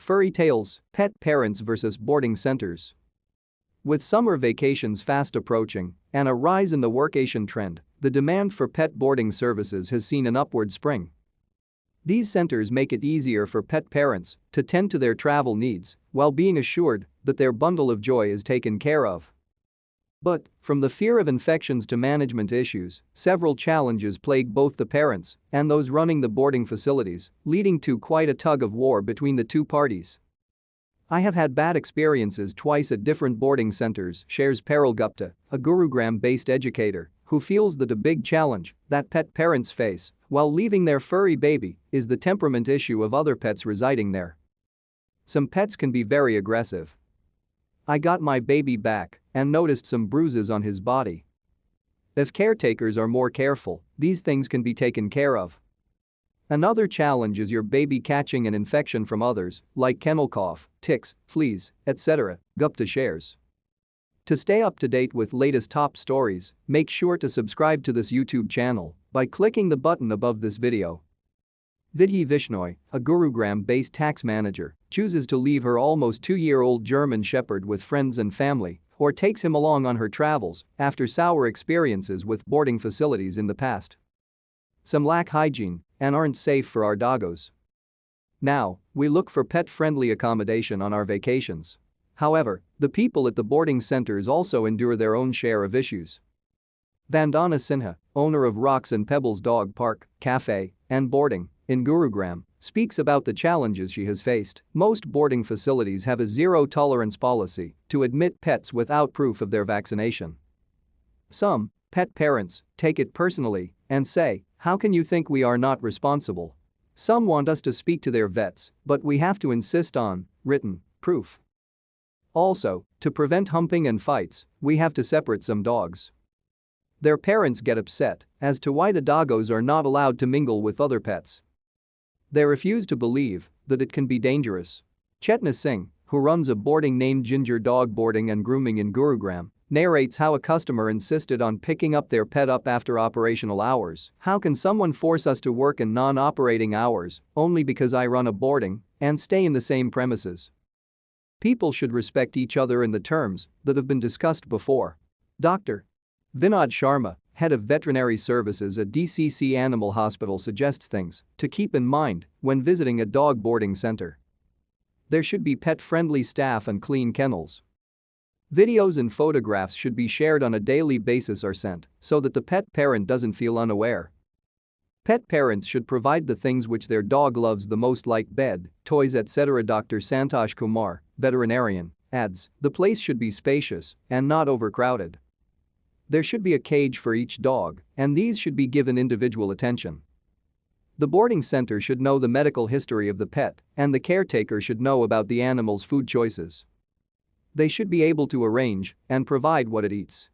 Furry tales, pet parents versus boarding centers. With summer vacations fast approaching and a rise in the workation trend, the demand for pet boarding services has seen an upward spring. These centers make it easier for pet parents to tend to their travel needs while being assured that their bundle of joy is taken care of. But, from the fear of infections to management issues, several challenges plague both the parents and those running the boarding facilities, leading to quite a tug of war between the two parties. I have had bad experiences twice at different boarding centers, shares Parul Gupta, a Gurugram-based educator, who feels that a big challenge that pet parents face while leaving their furry baby is the temperament issue of other pets residing there. Some pets can be very aggressive. I got my baby back and noticed some bruises on his body. If caretakers are more careful, these things can be taken care of. Another challenge is your baby catching an infection from others, like kennel cough, ticks, fleas, etc., Gupta shares. To stay up to date with latest top stories, make sure to subscribe to this YouTube channel by clicking the button above this video. Vidhi Vishnoi, a Gurugram-based tax manager, chooses to leave her almost 2-year-old German Shepherd with friends and family or takes him along on her travels after sour experiences with boarding facilities in the past. Some lack hygiene and aren't safe for our doggos. Now, we look for pet-friendly accommodation on our vacations. However, the people at the boarding centers also endure their own share of issues. Vandana Sinha, owner of Rocks and Pebbles Dog Park, Cafe, and Boarding in Gurugram, speaks about the challenges she has faced. Most boarding facilities have a zero-tolerance policy to admit pets without proof of their vaccination. Some pet parents take it personally and say, "How can you think we are not responsible?" Some want us to speak to their vets, but we have to insist on written proof. Also, to prevent humping and fights, we have to separate some dogs. Their parents get upset as to why the doggos are not allowed to mingle with other pets. They refuse to believe that it can be dangerous. Chetna Singh, who runs a boarding named Ginger Dog Boarding and Grooming in Gurugram, narrates how a customer insisted on picking up their pet up after operational hours. "How can someone force us to work in non-operating hours only because I run a boarding and stay in the same premises? People should respect each other in the terms that have been discussed before." Dr. Vinod Sharma, head of veterinary services at DCC Animal Hospital, suggests things to keep in mind when visiting a dog boarding center. There should be pet-friendly staff and clean kennels. Videos and photographs should be shared on a daily basis or sent so that the pet parent doesn't feel unaware. Pet parents should provide the things which their dog loves the most, like bed, toys, etc. Dr. Santosh Kumar, veterinarian, adds, the place should be spacious and not overcrowded. There should be a cage for each dog, and these should be given individual attention. The boarding center should know the medical history of the pet, and the caretaker should know about the animal's food choices. They should be able to arrange and provide what it eats.